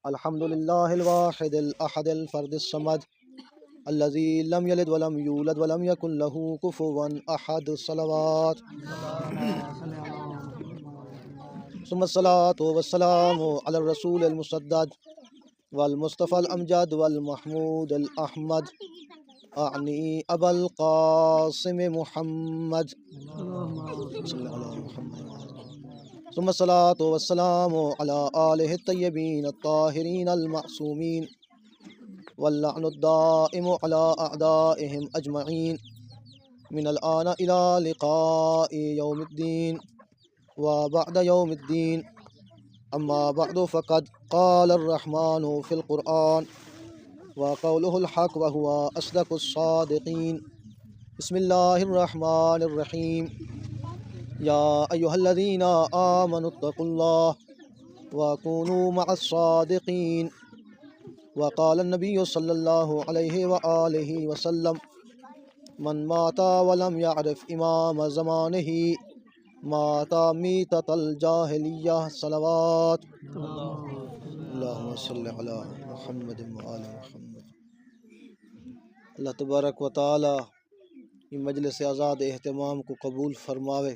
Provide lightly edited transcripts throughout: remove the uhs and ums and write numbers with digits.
الحمد لله الواحد الأحد الفرد الصمد الذي لم يلد ولم يولد ولم يكن له كفوا أحد. الصلوات ثم الصلاة والسلام على الرسول المسدد والمصطفى الأمجد والمحمود الأحمد أعني أبا القاسم محمد صلى الله على محمد. ثم الصلاة والسلام على آله الطيبين الطاهرين المعصومين واللعن الدائم على أعدائهم أجمعين من الآن إلى لقاء يوم الدين وبعد يوم الدين. أما بعد فقد قال الرحمن في القرآن وقوله الحق وهو أصدق الصادقين. بسم الله الرحمن الرحيم. يا أيها الذين آمنوا اتقوا الله وكونوا مع الصادقين. وقال النبي صلى الله عليه وآله وسلم من مات ولم يعرف إمام زمانه مات ميتة الجاهلية. صلوات اللهم صل على محمد وآل محمد. اللہ تبارک و تعالی یہ مجلس آزاد اہتمام کو قبول فرماوے.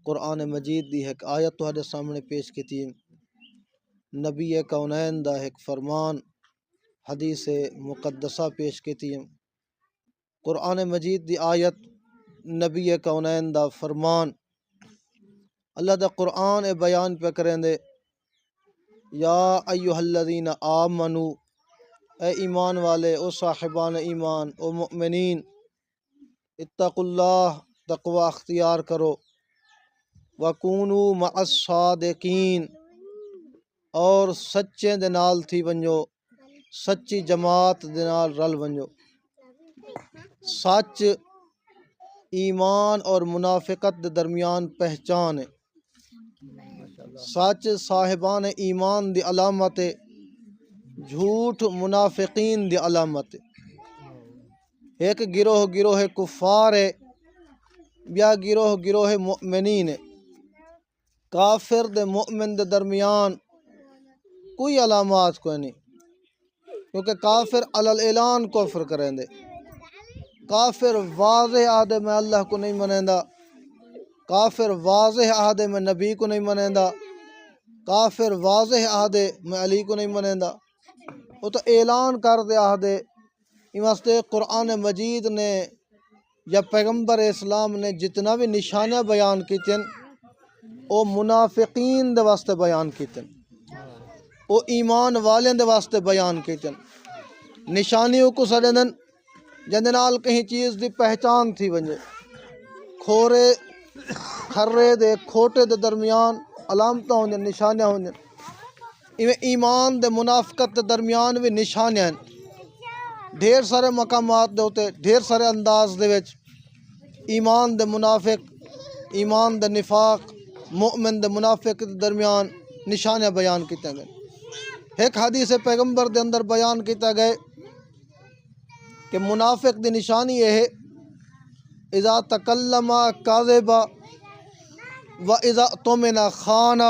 قرآن مجید دی ایک آیت تو سامنے پیش کی تھی. نبی کونین دا ایک فرمان حدیث مقدسہ پیش کی تھی. قرآن مجید دی آیت نبی کونین دا فرمان اللہ دا قرآن بیان پہ کریں دے. یا ایہا الذین آمنو، اے ایمان والے، او صاحبان ایمان، او مؤمنین، اتقوا اللہ، تقوی اختیار کرو، وکونوا مع الصادقین، اور سچے دے نال تھی ونجو، سچی جماعت دے نال رل ونجو. سچ ایمان اور منافقت دے درمیان پہچان ہے. سچ صاحبان ایمان دی علامت ہے، جھوٹ منافقین دی علامت ہے. ایک گروہ کفار ہے، بیا گروہ مؤمنین ہے. کافر دے مؤمن دے درمیان کوئی علامات کوئی نہیں، کیونکہ کافر علل اعلان کفر کریں دے. کافر واضح آدھے میں اللہ کو نہیں منیندہ، کافر واضح آدھے میں نبی کو نہیں منیندہ، کافر واضح آدھے میں علی کو نہیں منیندہ. وہ تو اعلان کر دے آدھے. اس واسطے قرآن مجید نے یا پیغمبر اسلام نے جتنا بھی نشانیاں بیان کیتیں وہ منافقین دے واسطے بیان کیتیں، وہ ایمان والیں دے واسطے بیان کیتیں. نشانیوں کو سڑندن جندے نال کہیں چیز دی پہچان تھی ونجے. کھورے کھرے دے کھوٹے دے درمیان علامتاں ہوندیں، نشانیاں ہوندیں. ایمان دے منافقت دے درمیان بھی نشانیاں ہیں. ڈھیر سارے مقامات دے ہوتے، ڈھیر سارے انداز دے وچ ایمان دے منافق، ایمان دے نفاق، مؤمن دے منافق دے درمیان نشانیاں بیان کیتے گئے. ایک حدیث پیغمبر دے اندر بیان کیتا گئے کہ منافق دی نشانی یہ ہے اذا تکلم کاذب و اذا اؤتمن خان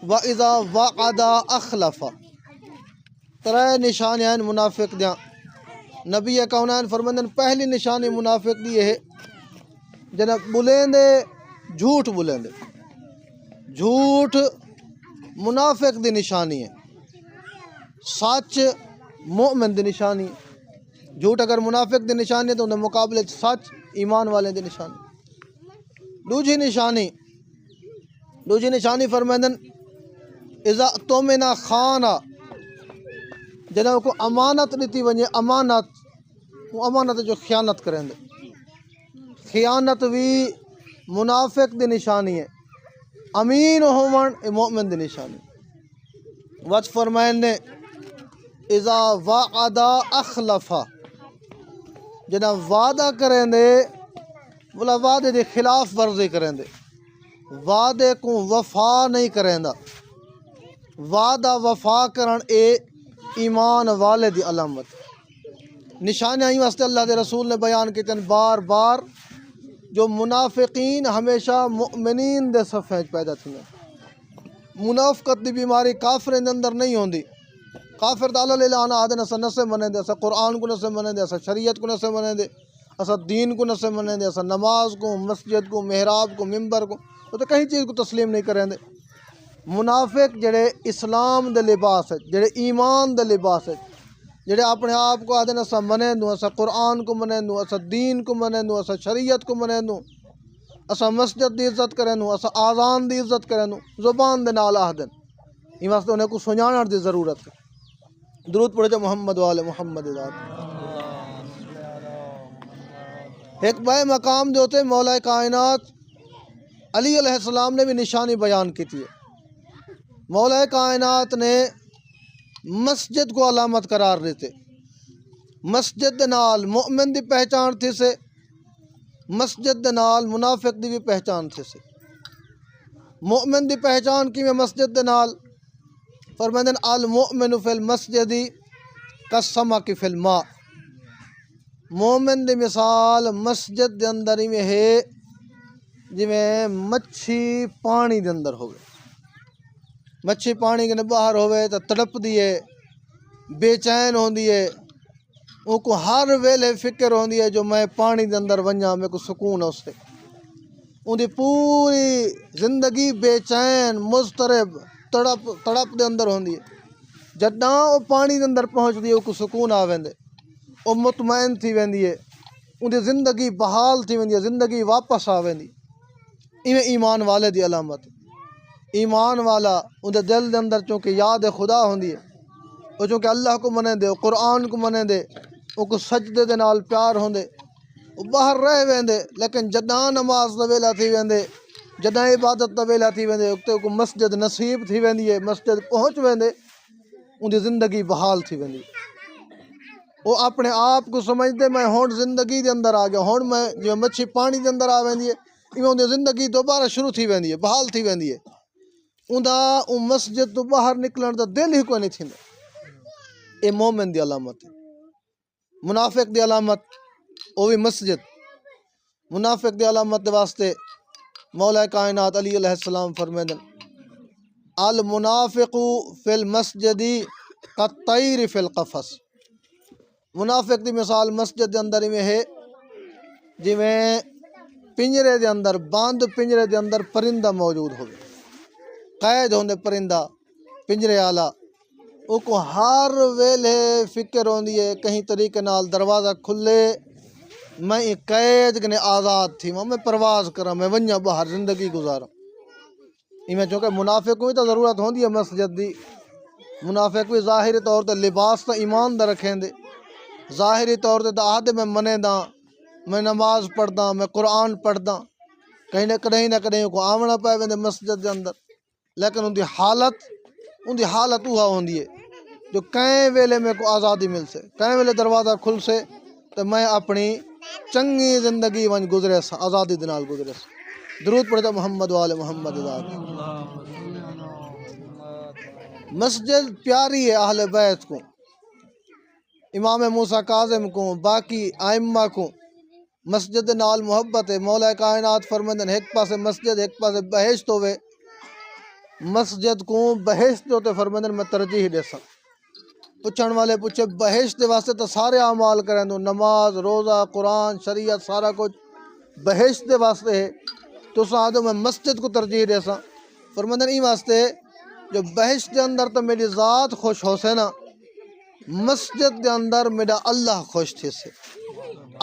و اذا وعد اخلف. ترے نشانیاں ہیں منافق دیاں. نبی کونین فرمندن پہلی نشانی منافق دی ہے جناب بلیندے جھوٹ بلیندے. جھوٹ منافق دی نشانی ہے، سچ مؤمن دی نشانی ہے. جھوٹ اگر منافق دی نشانی ہے تو انہیں مقابلے سچ ایمان والے دی نشانی. دوجی نشانی فرمندن اذا اؤتمن خانا، جنہوں کو امانت دیتی ونجے، امانت جو خیانت کریں دے. خیانت بھی منافق دی نشانی ہے. امین ہون مؤمن دی نشانی. وچ فرمائن نے اذا وعد اخلف، جنہ وعدہ کریں دے بولا وعدے دے خلاف ورزی کریں دے، وعدے کو وفا نہیں کریں دا. وعدہ وفا کرن اے ایمان والے دی علامت. نشانیاں ہی واسطے اللہ دے رسول نے بیان کیتے بار بار جو منافقین ہمیشہ مؤمنین دے صفحے پیدا تھیں. منافقت دی بیماری کافریں دے اندر نہیں ہوندی. کافر دا اللہ لیلہ آنا آدھے نسا نسے منے دے، اسا قرآن کو نسے منے دے، اسا شریعت کو نسے منے دے، اسا دین کو نسے منے دے، اسا نماز کو، مسجد کو، محراب کو، ممبر کو، وہ تو کہیں چیز کو تسلیم نہیں کریں دے. منافق جڑے اسلام دے لباس ہے، جڑے ایمان دے لباس ہے، جڑے اپنے آپ کو آدھے اسا منے دوں، اسا قرآن کو منے دوں، اسا دین کو منے دوں، اسا شریعت کو منے دوں، اسا مسجد دی عزت کریں دوں، اسا آذان دی عزت کریں دوں، زبان دے نال آہدن. یہ واسطے انہیں کو سنجھانا دی ضرورت ہے. درود پڑھے جا محمد والے محمد ذات. ایک بے مقام جو ہوتے مولا کائنات علی علیہ السلام نے بھی نشانی بیان کی تھی. مولا کائنات نے مسجد کو علامت قرار دیتے. مسجد دے نال مومن دی پہچان تھی سے، مسجد دے نال منافق دی بھی پہچان تھی سے. مومن دی پہچان کی میں مسجد دے نال فرمائیں المؤمن فی المسجد کالسمک فی الماء. مومن دی مثال مسجد دے اندر ہی میں ہے جی میں مچھی پانی دے اندر ہوئے. مچھی پانی کے باہر ہوئے تو تڑپ دیئے، بے چین ہوں دیئے، ان کو ہر ویلے فکر ہوں دیئے جو میں پانی دے اندر ونجا میں کو سکون ہے اس سے. ان دی پوری زندگی بے چین مضطرب تڑپ دے اندر ہوں دیئے. جداں وہ پانی دے اندر پہنچ دیئے کو سکون آ ویندے، وہ مطمئن تھی ویندی ہے، ان دی زندگی بحال تھی ویندی ہے، زندگی واپس آ ویندی. ایویں ایمان والے دی علامت. ایمان والا ان دے دل دے اندر چونکہ یاد خدا ہوندی ہے، وہ چونکہ اللہ کو منے دے، قرآن کو منے دے، وہ کو سجدے دے نال پیار ہوندے، وہ باہر رہ ویندے. لیکن جداں نماز دا ویلا تھی ویندے، جداں عبادت دا ویلا تھی ویندے، اُتے کو مسجد نصیب تھی ویندی ہے، مسجد پہنچ ویندے، ان دی زندگی بحال تھی ویندی. وہ اپنے آپ کو سمجھتے میں ہون زندگی دے اندر آ گیا، ہون میں جو مچھی پانی دے اندر آ ویندی ہے، ایویں ان دی زندگی دوبارہ شروع تھی ویندی ہے، بحال تھی ویندی ہے. ان مسجد تو باہر نکلن دا دل ہی کوئی نہیں تھیندا. اے مومن دی علامت ہے. منافق دی علامت وہ بھی مسجد. منافق دی علامت دے واسطے مولا کائنات علی علیہ السلام فرمیدن المنافق فی المسجد کالطیر فی القفص. منافق دی مثال مسجد دے اندر ہی میں ہے جی میں پنجرے دے اندر بند پنجرے دے اندر پرندہ موجود ہوگی، قید ہوندے پرندہ پنجرے آلا، وہ کو ہر ویلے فکر ہوندی ہے کہیں طریقے نال دروازہ کھلے میں قید کنے آزاد تھی میں پرواز کرا، میں ونجا باہر زندگی گزارا. میں چونکہ منافق کو بھی تو ضرورت ہوندی ہے مسجد دی. منافق بھی ظاہری طور تے لباس تا ایمان دا رکھیں دے، ظاہری طور تے آدھے میں منے دا، میں نماز پڑھدا، میں قرآن پڑھدا، کہیں نہ کہیں کو آمنا پائے ویندے مسجد دے اندر. لیکن ان دی حالت اوہا ہوندی ہے جو کہیں ویلے میں کو آزادی مل سے، کہیں ویلے دروازہ کھل سے تو میں اپنی چنگی زندگی ون گزرے سا، آزادی دے نال گزرے سا. درود پڑھتا محمد والے محمد ذات. مسجد پیاری ہے اہل بیت کو، امام موسیٰ کاظم کو، باقی ائمہ کو مسجد نال محبت ہے. مولا کائنات فرمندن ایک پاسے مسجد ایک پاسے بہشت ہوئے، مسجد کو بہشت ہوتے فرمندن میں ترجیح دے سا. پوچھن والے پوچھے بہشت دے واسطے تو سارے اعمال کریں دو، نماز روزہ قرآن شریعت سارا کچھ بہشت دے واسطے ہے، تو سادو میں مسجد کو ترجیح دے سا. فرمندن ای واسطے جو بہشت دے اندر تو میری ذات خوش ہو سے نا، مسجد دے اندر میرا اللہ خوش تھے سے.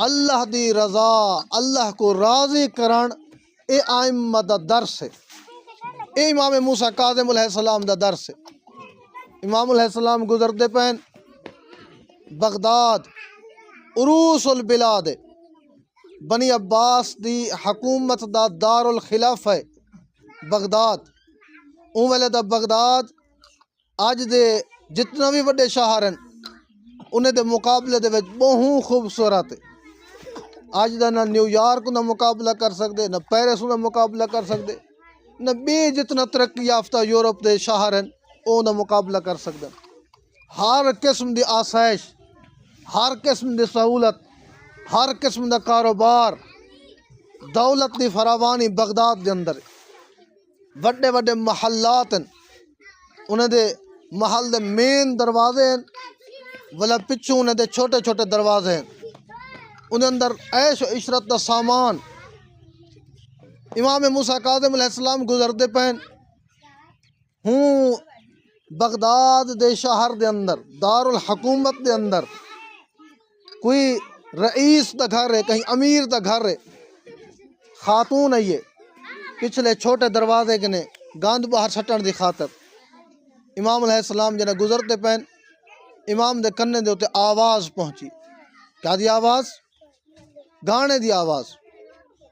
اللہ دی رضا، اللہ کو راضی کرن اے ائمہ دا درس ہے، اے امام موسیٰ کاظم علیہ السلام دا درس ہے. امام علیہ السلام گزرتے پین بغداد عروس البلاد بنی عباس دی حکومت دا دار الخلاف ہے بغداد. اون ویلے دا بغداد آج دے جتنا بھی وڈے شہر ہیں انہیں دے مقابلے دے وچ بہت خوبصورت ہے. آج دا نہ نیو یارک نہ مقابلہ کر سکتے، نہ پیرس نہ مقابلہ کر سکتے، نہ بھی جتنا ترقی یافتہ یورپ دے شہر ہیں او نہ مقابلہ کر سکتے. ہر قسم دی آسائش، ہر قسم دی سہولت، ہر قسم دا کاروبار، دولت دی فراوانی بغداد دے اندر. وڈے وڈے محلات ہیں، انہیں دے محل دے مین دروازے ہیں ولا پچھوں انہیں دے چھوٹے چھوٹے دروازے ہیں انہیں اندر عیش و عشرت دا سامان امام موسیٰ کاظم علیہ السلام گزردے پین ہوں بغداد دے شہر دے اندر دار الحکومت دے اندر کوئی رئیس دا گھر ہے کہیں امیر دا گھر ہے خاتون ہے یہ پچھلے چھوٹے دروازے کے نے گاند باہر سٹن دی خاطر امام علیہ السلام جنہیں گزرتے پین امام دے کنے دے ہوتے آواز پہنچی کیا دی آواز گانے دی آواز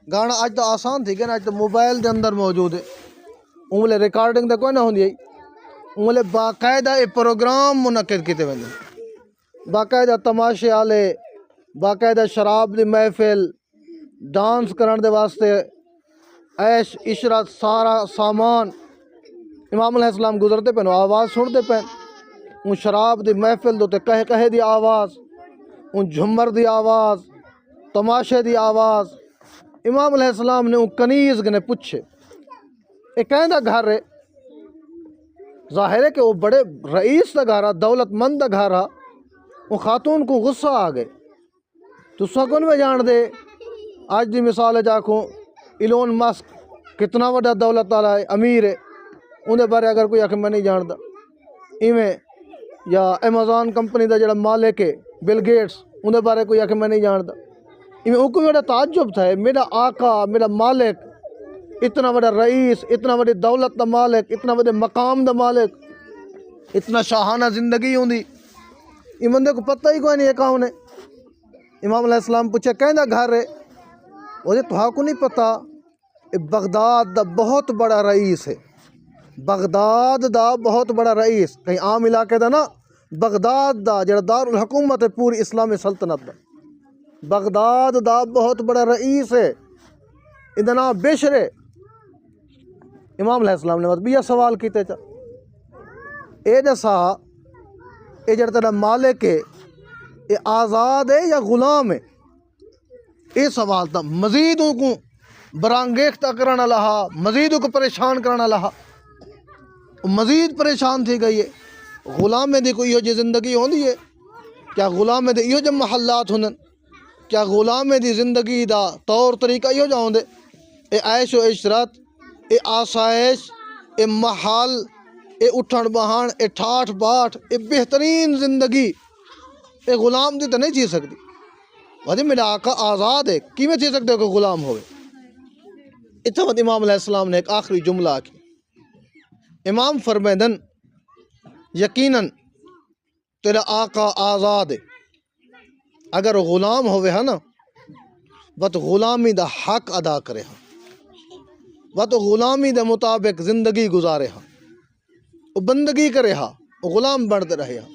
گانا آج تو آسان تھی کہ نا آج تو موبائل دے اندر موجود ہے انگلے ریکارڈنگ دے کوئی نہ ہوندی ہے انگلے باقاعدہ ایک پروگرام منعقد کیتے ہوئے باقاعدہ تماشے آلے باقاعدہ شراب دی محفل ڈانس کرن دے واسطے عیش عشرت سارا سامان امام علیہ السلام گزرتے پہن آواز سنتے پہن ان شراب دی محفل دوتے کہے دی آواز ان جھمر دی آواز تماشے دی آواز امام علیہ السلام نے ان کنیز گنے پوچھے ایک کہیں دا گھر ہے ظاہر ہے کہ وہ بڑے رئیس دا گھر دولت مند دا گھر ان خاتون کو غصہ آ گئے تو سکون میں جان دے آج دی مثال جاکھوں ایلون مسک کتنا بڑا دولت والا ہے امیر ہے انہیں بارے اگر کوئی آخر میں نہیں جانتا ایویں یا ایمیزون کمپنی دا جڑا مالک ہے بل گیٹس انہیں بارے کوئی آخر میں نہیں جانتا ایویں ان کو میرا تعجب تھا میرا آقا میرا مالک اتنا بڑا رئیس اتنا بڑی دولت دا مالک اتنا بڑے مقام دا مالک اتنا شاہانہ زندگی ہوں دی یہ بندے کو پتہ ہی کوئی نہیں ہے کون ہے امام علیہ السلام پوچھے کہیں دا گھر ہے وہ تو کو نہیں پتہ بغداد دا بہت بڑا رئیس ہے بغداد دا بہت بڑا رئیس کہیں عام علاقے دا نا بغداد دا جڑا دار الحکومت ہے پوری اسلامی سلطنت دا بغداد دا بہت بڑا رئیس ہے ادھا نام بشر ہے امام علیہ السلام نے بیا سوال کیتے چا اے جیسا اے جڑا تیرا مالک ہے اے آزاد ہے یا غلام ہے اے سوال تھا مزید ان کو برانگیختہ کرانا لہا مزید ان کو پریشان کرانا لہا مزید پریشان تھی گئی ہے غلام میں دی کوئی یہ زندگی ہوندی ہے کیا غلام میں دی یہ جو محلات ہونن کیا غلام میں دی زندگی دا طور طریقہ یہ جو ہوندے اے عیش و عشرت اے آسائش اے محل اے اٹھن بہان اے ٹھاٹھ باٹھ اے بہترین زندگی اے غلام دی تو نہیں جی سکتی وجہ میرا آقا آزاد ہے کی میں جی سکتے کہ غلام ہوئے اتنا وقت امام علیہ السلام نے ایک آخری جملہ کی امام فرمیدن یقیناً تیرا آقا آزاد ہے اگر غلام ہوئے ہے نا بت غلامی دا حق ادا کرے ہاں بت غلامی دے مطابق زندگی گزارے ہاں وہ بندگی کرے ہاں وہ غلام بڑھتے رہے ہاں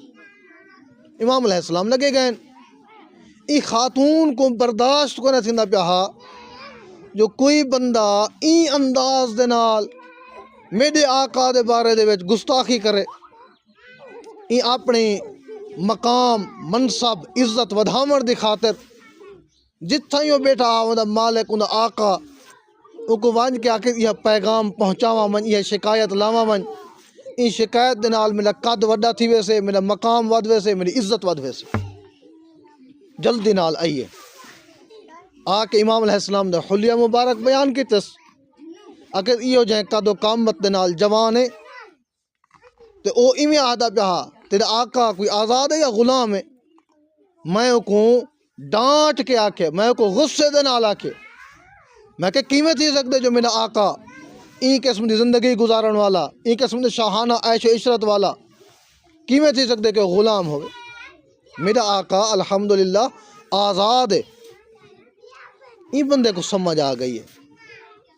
امام علیہ السلام لگے گئے ای خاتون کو برداشت کو نہ تھیندا پیا ہا جو کوئی بندہ این انداز دے نال میرے آقا دے بارے دے وچ گستاخی کرے ای اپنی مقام منصب عزت ودھاون دی خاطر جتھا ہی وہ بیٹھا آوندا مالک اندا آقا او کو وانج کے آکے یہ پیغام پہنچاواں من یہ شکایت لاواں من این شکایت دے نال میرا قد وڈا تھی ویسے میرا مقام ود ویسے میری عزت ود ویسے جلدی نال آئیے آکے امام علیہ السلام دے حلیہ مبارک بیان کی تس اگر ایو جائیں قد و قامت دے نال جوان ہے تے او ایویں آدھا پیا تیرا آقا کوئی آزاد ہے یا غلام ہے میں کو ڈانٹ کے آکے میں کو غصے دے نال آکے میں کہ قیمت ہی سکتے جو میرا آقا این قسم دی زندگی گزارن والا این قسم دی شاہانہ عیش و عشرت والا قیمت ہی سکتے کہ غلام ہوئے میرا آقا الحمدللہ آزاد ہے این بندے کو سمجھ آ گئی ہے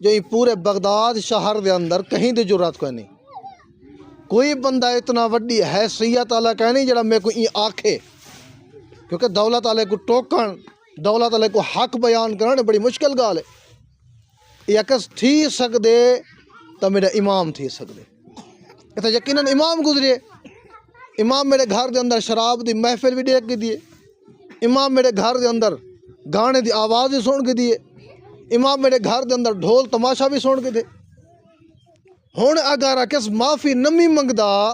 جو یہ پورے بغداد شہر دے اندر کہیں دی جرات کوئی نہیں کوئی بندہ اتنا وڈی حیثیت والا کہ نہیں جڑا میں کو این آکھے کیونکہ دولت والے کو ٹوکن دولت والے کو حق بیان کرنا بڑی مشکل گال ہے یہ کس تھی سکدے تو میرا امام تھی سکدے یہ تو یقیناً امام گزرے امام میرے گھر دے اندر شراب دی محفل بھی دیکھ کے دیے امام میرے گھر دے اندر گانے دی آواز بھی سن کے دیے امام میرے گھر دے اندر ڈھول تماشا بھی سن کے دے ہن اگر کس معافی نمی منگدا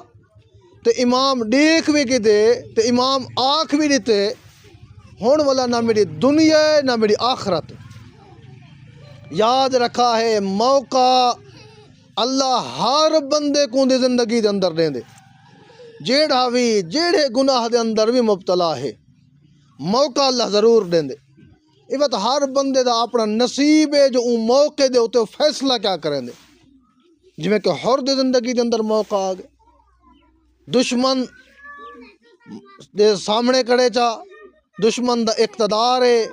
تو امام دیکھ بھی کتے تو امام آنکھ بھی دیتے ہون والا نہ میری دنیا نہ میری آخرت. یاد رکھا ہے موقع اللہ ہر بندے کو دی زندگی دے اندر دیں دے جیڑا بھی جیڑے گناہ دے اندر بھی مبتلا ہے موقع اللہ ضرور دیں دے. یہ بات ہر بندے دا اپنا نصیب ہے جو ان موقع دے ہوتے فیصلہ کیا کریں دے. جی میں کہ ہر دے زندگی دے اندر موقع آ گئے دشمن دے سامنے کڑے چا دشمن دا اقتدار ہے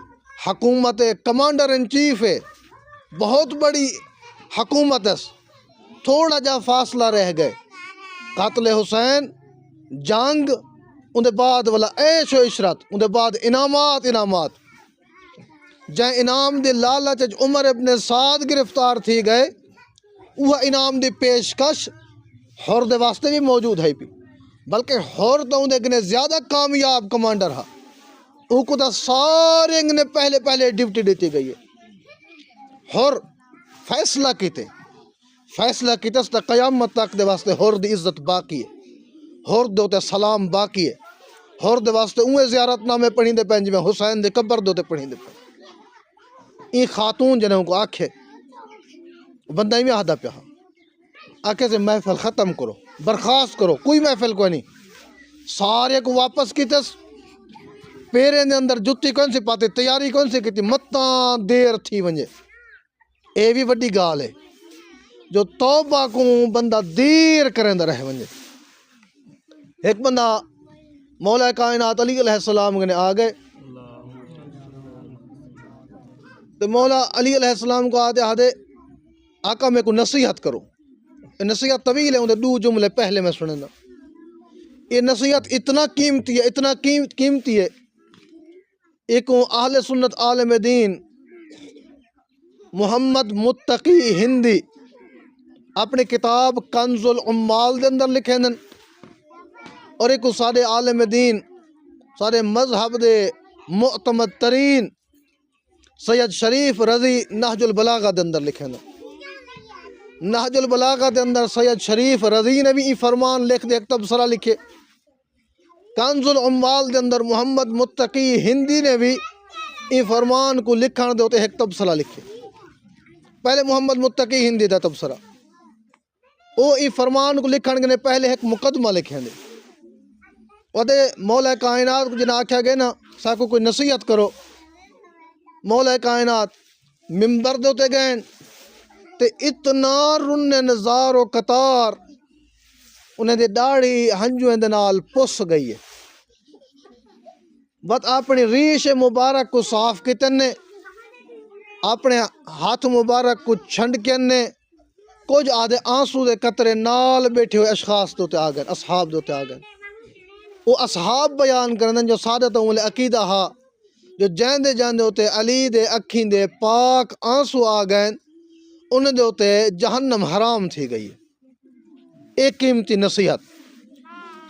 حکومت ہے کمانڈر ان چیف ہے بہت بڑی حکومت ہے تھوڑا جا فاصلہ رہ گئے قاتل حسین جنگ ان دے بعد والا عیش و عشرت ان دے بعد انعامات جائیں انعام دی لالچ عمر ابن سعد گرفتار تھی گئے وہ انعام دی پیشکش ہور دے واسطے بھی موجود ہے پی بلکہ ہور تو ان دے زیادہ کامیاب کمانڈر ہا او کو دا سارے نے پہلے ڈیوٹی دیتی گئی ہے ہور فیصلہ کیتے تا قیامت تک دے واسطے ہور دی عزت باقی ہے ہور دے سلام باقی ہے ہور دے واسطے اوے زیارت نامے پڑھی دے پین جی میں حسین دے قبر دے پڑھی دے پین این خاتون جنہوں کو آکھے بندہ ہی میں آدھا پیا آکھے سے محفل ختم کرو برخاست کرو کوئی محفل کوئی نہیں سارے کو واپس کیتس پیرے دے اندر جتی کون سی پاتے تیاری کون سی کی تھی متاں دیر تھی ونجے اے بھی وڈی گال ہے جو توبہ کو بندہ دیر کریں دا رہے ونجے. ایک بندہ مولا کائنات علی علیہ السلام نے آ گئے تو مولا علی علیہ السلام کو آدھے آقا میں کو نصیحت کرو. نصیحت طویل ہے انہیں دو جملے پہلے میں سننا. یہ نصیحت اتنا قیمتی ہے ایک اہل سنت عالم دین محمد متقی ہندی اپنی کتاب کنز العمال دے اندر لکھے دن اور ایک سارے عالم دین سارے مذہب دے معتمد ترین سید شریف رضی نہج البلاغہ دے اندر لکھے دن. نہج البلاغہ دے اندر سید شریف رضی نے بھی یہ فرمان لکھ دے ایک تبصرہ لکھے. کنز العمال دے اندر محمد متقی ہندی نے بھی یہ فرمان کو لکھن دے ہوتے ایک تبصرہ لکھے. پہلے محمد متقی ہندی دا تبصرہ وہ یہ فرمان کو لکھن نے پہلے ایک مقدمہ لکھیں دے ودے مولا کائنات کو جنہاں آکھا گئے نا ساکو کوئی نصیحت کرو. مولا کائنات ممبر دوتے گئے تے اتنا رن نظار و قطار انہیں دے داڑھی ہنجویں دے نال پس گئی ہے. بات اپنی ریش مبارک کو صاف کیتن نے اپنے ہاتھ مبارک کو چھنڈ کے کچھ آدھے آنسو دے قطرے نال بیٹھے ہوئے اشخاص دوتے آگئے اصحاب دوتے آگئے. وہ اصحاب بیان کرنے جو سادت انہوں عقیدہ ہا جو جاندے ہوتے علی دے اکھیں دے پاک آنسو آگئے انہیں دے ہوتے جہنم حرام تھی گئی. ایک قیمتی نصیحت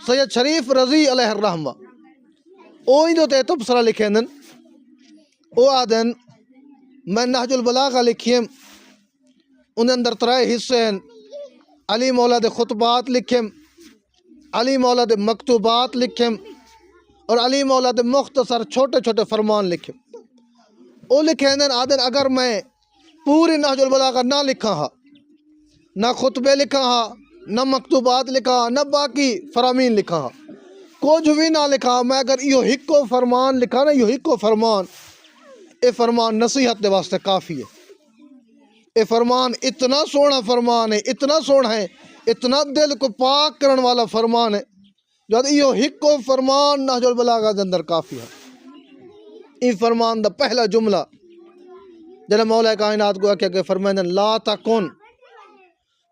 سید شریف رضی علیہ الرحمہ اوہی دوتے تبصرہ لکھیں دن او آدن میں نہج البلاغہ لکھیم انہیں اندر ترائے حصے ہیں علی مولا دے خطبات لکھیم علی مولا دے مکتوبات لکھیم اور علی مولا دے مختصر چھوٹے فرمان لکھیم. او لکھیں دن آدن اگر میں پوری نہج البلاغہ نہ لکھا ہا نہ خطبے لکھا ہا نہ مکتوبات لکھا ہا نہ باقی فرامین لکھا ہا کچھ بھی نہ لکھا میں اگر یہ ہکو فرمان لکھا نا یہ ہکو فرمان اے فرمان نصیحت دے واسطے کافی ہے. اے فرمان اتنا سونا فرمان ہے اتنا سونا ہے اتنا دل کو پاک کرن والا فرمان ہے جو یہ ہکو فرمان نہج البلاغہ دے اندر کافی ہے. یہ فرمان دا پہلا جملہ جنہیں مولا کائنات کو کہ فرمائیں لا تکن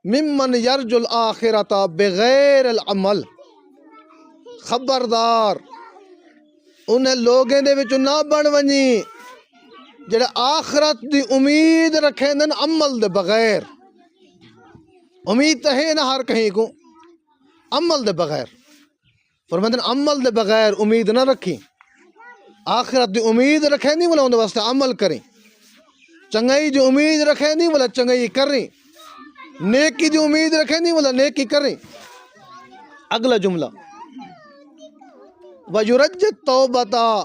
ممن یرج الآخرت بغیر العمل. خبردار انہیں لوگیں دے وچ نہ بن ونجی جڑے آخرت دی امید رکھیں دن عمل دے بغیر. امید تو ہے نہ ہر کہیں کو عمل دے بغیر فرمائیں عمل دے بغیر امید نہ رکھیں آخرت دی امید رکھیں نہیں بولا ان واسطے عمل کریں چنگائی جو امید رکھیں نہیں بولا چنگائی کریں نیکی دی امید رکھیں نہیں والا نیکی کریں. اگلا جملہ وَيُرَجِّ التَّوْبَةَ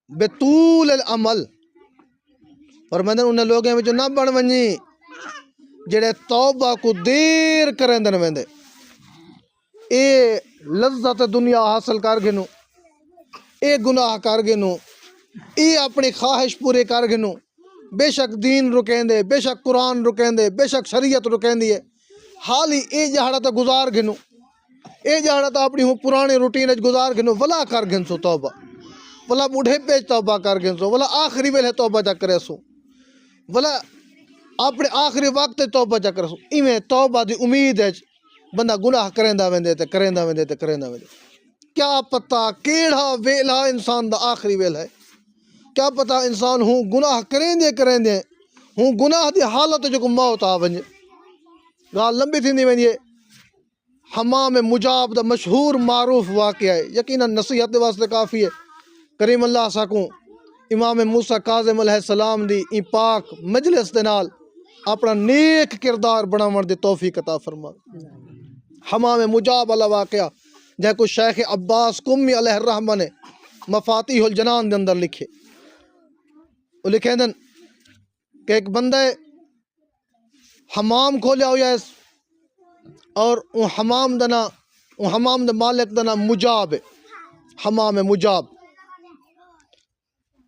بِطُولِ الْعَمَلِ، اور میں نے انہیں لوگوں میں جو نہ بڑھ ونجی جڑے توبہ کو دیر کریں دن ویندے، اے لذت دنیا حاصل کر گنو، اے گناہ کر گنو، اے اپنی خواہش پورے کر گنو، بے شک دین رکیں دے، بے شک قرآن رکیں دے، بے شک شریعت رکیں دی، حالی اے جہاں تا گزار گنو، اے جہاں تا اپنی ہوں پرانے روٹین گزار گنو، ولا کر گن سو توبہ، ولا بوڑھے پیج توبہ کر گن سو، ولا آخری ویلے توبہ جا کرے سو، ولا اپنے آخری وقت توبہ جا کرے سو. ایویں توبہ دی امید ہے بندہ گناہ کریندا ویندے تے کریندا ویندے تے کریندا ویندے. کیا پتہ کیڑا ویلا انسان دا آخری ویلا ہے، کیا پتہ انسان ہوں گناہ کریندے ہوں گناہ دی حالت جو کو موت آ ونجے. گال لمبی تھیندی ویندی ہے. حمام مجاب دا مشہور معروف واقعہ ہے، یقیناً نصیحت دے واسطے کافی ہے. کریم اللہ ساکوں امام موسیٰ کاظم علیہ السلام دی ای پاک مجلس دے نال اپنا نیک کردار بناون دی توفیق عطا فرما. حمام مجاب والا واقعہ جہاں کو شیخ عباس قمی علیہ الرحمہ نے مفاتیح الجنان دے اندر لکھے. وہ لکھے دن کہ ایک بندہ حمام کھولیا ہویا ہے اور وہ حمام دا مالک دا نام مجاب ہے، حمام مجاب.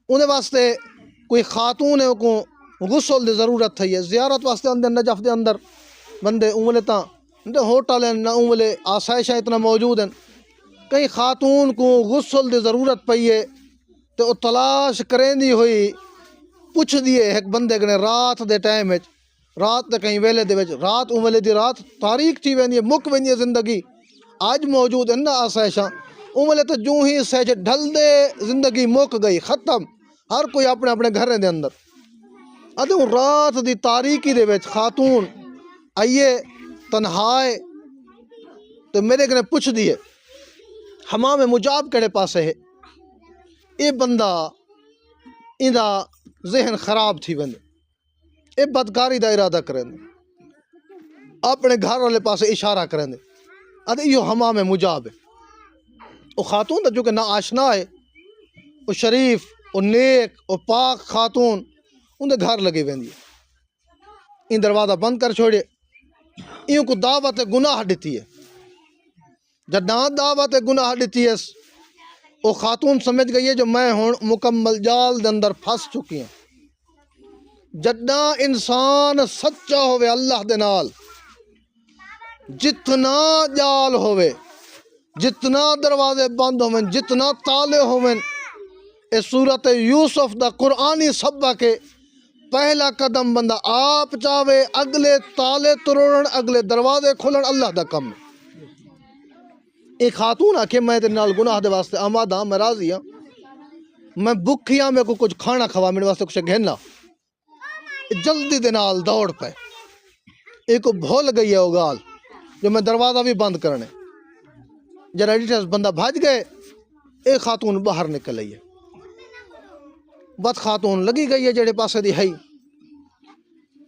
انہیں واسطے کوئی خاتون ہے کو غسل دی ضرورت تھی ہے، زیارت واسطے اندر نجف دے اندر بندے اونلے تاں ہوٹل ہیں نہ اونلے آسائشہ اتنا موجود ہیں. کئی خاتون کو غسل دی ضرورت پئی ہے تو وہ تلاش کریں دی ہوئی پوچھ دیے ایک بندے کنے رات دے ٹائم وچ، رات دے کہیں ویلے دے وچ، رات اونلے دی رات تاریک تھی ویندی ہے، مک ویندی ہے زندگی. آج موجود ہے نا آسائشہ اونلے تو جو ہی سہج ڈھل دے زندگی مک گئی ختم، ہر کوئی اپنے اپنے گھریں دے اندر. ادھوں رات دی تاریکی دے وچ خاتون آئیے تنہائے تو میرے کنے پوچھ دیے حمام مجاب کڑے پاسے ہے. اے بندہ ایندہ ذہن خراب تھی وندے، اے بدکاری دا ارادہ کریں دے، اپنے گھر والے پاسے اشارہ کریں دے. ادھے یہ حمام مجاب ہے. وہ خاتون دا جو کہ نہ آشنا ہے، وہ شریف، وہ نیک، وہ پاک خاتون ان دے گھر لگے ویندی ہے. ان دروازہ بند کر چھوڑے، ان کو دعوت گناہ دیتی ہے. جداں دعوت گناہ دیتی ہے وہ خاتون سمجھ گئی ہے جو میں ہوں مکمل جال دے اندر پھنس چکی ہیں. جداں انسان سچا ہوئے اللہ دے نال، جتنا جال ہوئے، جتنا دروازے بند ہوئے، جتنا تالے ہوئے، اس صورت یوسف دا قرآنی سبق کے پہلا قدم بندہ آپ چاہے اگلے تالے تروڑن، اگلے دروازے کھولن اللہ دا کم. ایک خاتون آکھے میں تیرے نال گناہ دے واسطے آمادہ ہاں، میں راضی ہاں، میں بکھیاں میں کو کچھ کھانا کھوا، میرے واسطے کچھ گھننا. جلدی دے نال دوڑ پہ ایک کو بھول گئی ہے وہ گال جو میں دروازہ بھی بند کرنے. جرا ایڈیٹرز بندہ بھاج گئے، ایک خاتون باہر نکل آئی ہے. بد خاتون لگی گئی ہے جڑے پاسے دی ہے.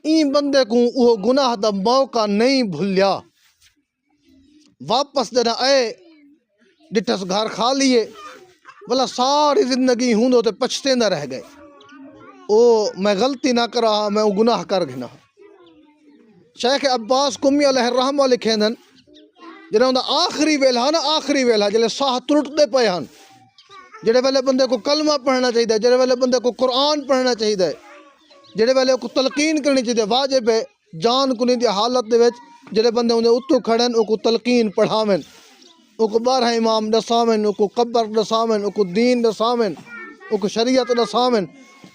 این بندے کو وہ گناہ دا موقع نہیں بھولیا، واپس دینا آئے ڈٹس گھر کھا لیے، بلا ساری زندگی ہوں دو تے پچھتے نہ رہ گئے. او میں غلطی نہ کر رہا، میں وہ گناہ کر گھنا. شیخ عباس قمی علیہ الرحمہ لکھیں دن جنہوں دا آخری ویلہ نا، آخری ویلہ جلے ساہ ترٹتے پے ہن، جڑے ویلے بندے کو کلمہ پڑھنا چاہیے، جڑے ویلے بندے کو قرآن پڑھنا چاہیے، جڑے ویلے کو تلقین کرنی چاہیے، واجب ہے جان کنی دی حالت دے وچ جڑے بندے انہیں اتو کھڑن او کو تلقین پڑھاویں، او کو بارہ امام دساویں، او کو قبر دساویں، او کو دین دساویں، او کو شریعت دساویں.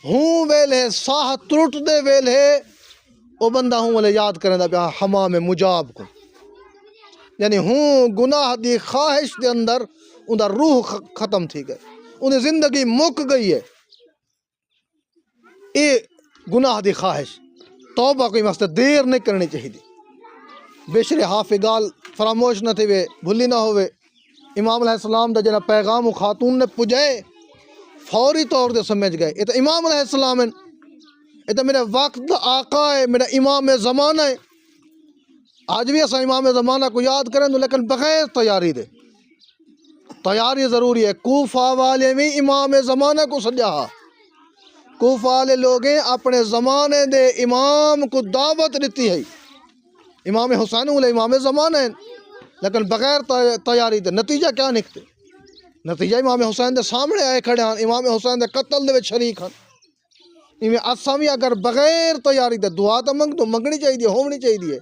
ہوں ویلے ساہ ترٹ دے ویلے او بندہ ہوں ویلے یاد کریں دا پیا حمام مجاب کو، یعنی ہوں گناہ دی خواہش دے اندر ان دا روح ختم تھی گئے، انہیں زندگی مک گئی ہے. اے گناہ دی خواہش توبہ کوئی مسئلہ دیر نہیں کرنی چاہیے. بشر حافظ گال فراموش نہ تھے وے بھلی نہ ہوئے. امام علیہ السلام دا جنا پیغام خاتون نے پجائے فوری طور دے سمجھ گئے یہ تو امام علیہ السلام ہیں، یہ تو میرے وقت دا آقا ہے، میرا امام زمانہ ہے. آج بھی ایسا امام زمانہ کو یاد کریں تو لیکن بغیر تیاری دے، تیاری ضروری ہے۔ کوفہ والے بھی امام زمانہ کو سجا، کوفہ والے لوگیں اپنے زمانے دے امام کو دعوت دیتی ہے، امام حسین والے امام زمانہ ہیں، لیکن بغیر تیاری دے نتیجہ کیا نکتے؟ نتیجہ امام حسین دے سامنے آئے کھڑے ہیں، امام حسین دے قتل دے وچ شریک ہیں۔ اساں بھی اگر بغیر تیاری دے دعا تو منگنی چاہیے، ہونی چاہیے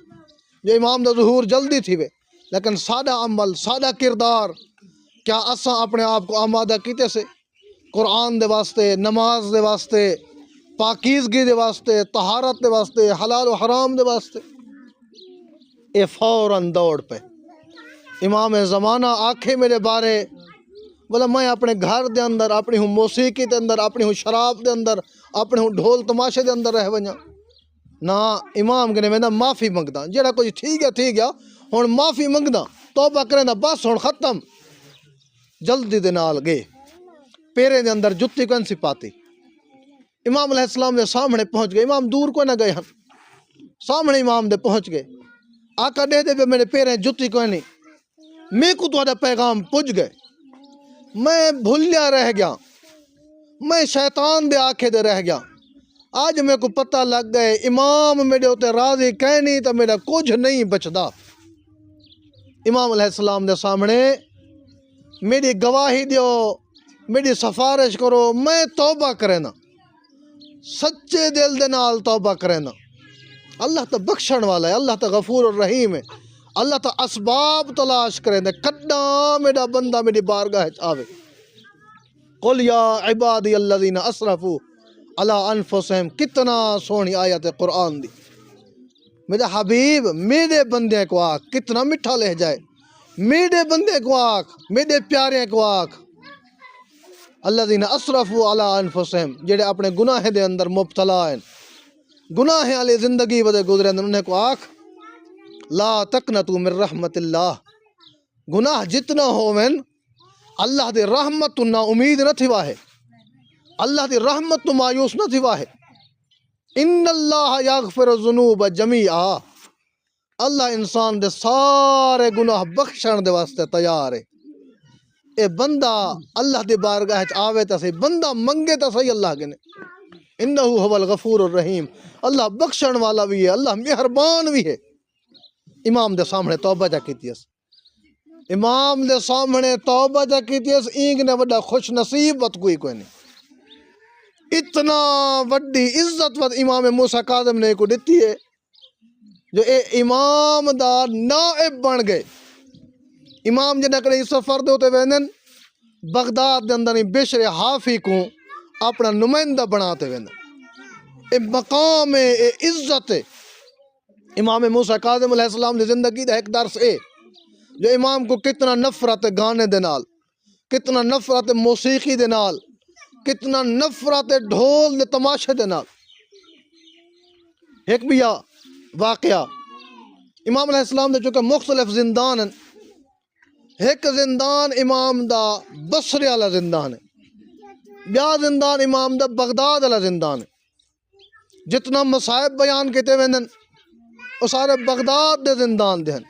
جو امام دا ظہور جلدی تھی وے، لیکن سادہ عمل، سادہ کردار، کیا اساں اپنے آپ کو آمادہ کیتے سے قرآن دے واسطے، نماز دے واسطے، پاکیزگی دے واسطے، طہارت دے واسطے، حلال و حرام دے واسطے؟ اے فوراً دوڑ پہ امام زمانہ آکھے میرے بارے، بولا میں اپنے گھر دے اندر اپنی ہوں موسیقی دے اندر، اپنی ہوں شراب دے اندر، اپنے ہوں ڈھول تماشے دے اندر رہ ونجا نا، امام کنے میں معافی منگدا، جیڑا کچھ ٹھیک ہے ہن معافی منگدا، توبہ کریں دا، بس ہن ختم۔ جلدی دے نال گئے، پیرے دے اندر جتی کون سی پاتی، امام علیہ السلام دے سامنے پہنچ گئے، امام دور کو نہ گئے ہن، سامنے امام دے پہنچ گئے، آقا دے دے میرے پیریں جتی کوئی نہیں، میں کو تو پیغام پج گئے، میں بھولیا رہ گیا، میں شیطان دے آنکھے دے رہ گیا، آج میں کو پتہ لگ گئے امام میرے ہوتے راضی کہنی تو میرا کچھ نہیں بچدا۔ امام علیہ السلام دے سامنے میری گواہی دیو، میری سفارش کرو، میں توبہ کرنا، سچے دل دے نال توبہ کرنا۔ اللہ تا بخشن والا ہے، اللہ تا غفور الرحیم ہے، اللہ تا اسباب تلاش کریں دے، کڈا میرا بندہ میری بارگاہ آوے۔ قل یا عبادی الذین اسرفوا علی انفسہم، کتنا سونی آیت قرآن دی۔ میرا حبیب میرے بندے کو آکھ، کتنا مٹھا لہجہ ہے، میرے بندے کو آکھ، میرے پیارے کو آکھ، الذین اسرفوا علی انفسہم، جڑے اپنے گناہ دے اندر مبتلا ہیں، گناہ علی زندگی ودے گزرے انہیں کو آکھ لا تقنطوا من رحمت اللہ، گناہ جتنا ہوویں اللہ دی رحمت تو نا امید نہ تھی واہے، اللہ دی رحمت تو مایوس نہ تھی واہے۔ ان اللہ یغفر الذنوب جمیعا، اللہ انسان دے سارے گناہ بخشن دے واسطے تیار ہے۔ اے بندہ اللہ دی بارگاہ آوے تا صحیح، بندہ منگے تا صحیح اللہ کے نے، انہو هو الغفور الرحیم، اللہ بخشن والا بھی ہے، اللہ مہربان بھی ہے۔ امام دے سامنے توبہ جا کیتی اس، امام دے سامنے توبہ جا کیتی اس، اینگ نے وڈا خوش نصیب وقت کوئی نہیں، اتنا وڈی عزت وقت امام موسیٰ کاظم نے کو دیتی ہے جو اے امام دا نائب بن گئے۔ امام جنہ کڑے سفر دے ہوتے ویندن بغداد دے اندر بشر حافی کو اپنا نمائندہ بناتے ویندن، اے مقام ہے، اے عزت ہے۔ امام موسیٰ کاظم علیہ السلام دی زندگی دا ایک درس ہے جو امام کو کتنا نفرت گانے دے نال، کتنا نفرت موسیقی دے نال، کتنا نفرت ڈھول دے تماشے دے نال۔ ایک بھی واقعہ امام علیہ السلام دے چونکہ مختلف زندان ہیں، ایک زندان امام دا بصرے والا زندان ہے، بیا زندان امام دا بغداد والا زندان ہے۔ جتنا مصائب بیان کیتے ویندن وہ سارے بغداد دے زندان دے ہیں،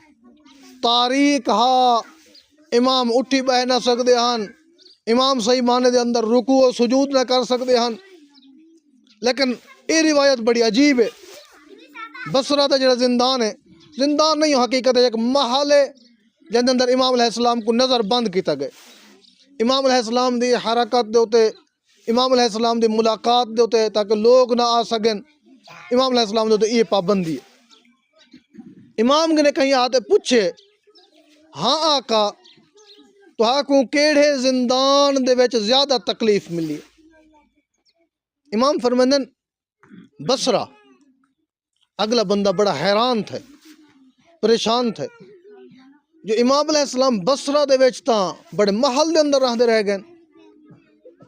تاریخ ہا، امام اٹھی بہ نہ سکتے ہیں، امام صحیح معنی دے اندر رکوع و سجود نہ کر سکتے ہیں، لیکن یہ روایت بڑی عجیب ہے۔ بصرہ دا جڑا زندان ہے، زندان نہیں حقیقت ہے، ایک محل ہے جن اندر امام علیہ السلام کو نظر بند کیتا گئے، امام علیہ السلام دی حرکت دے ہوتے، امام علیہ السلام دی ملاقات دے ہوتے تاکہ لوگ نہ آ سکیں، امام علیہ السلام دے ہوتے یہ پابندی ہے۔ امام نے کہیں آتے پوچھے ہاں آقا تو آکوں کیڑے زندان دے وچ زیادہ تکلیف ملی؟ امام فرمندن بصرہ۔ اگلا بندہ بڑا حیران تھے، پریشان تھے جو امام علیہ السلام بصرہ دے وچ تاں بڑے محل دے اندر رہندے رہ گئے،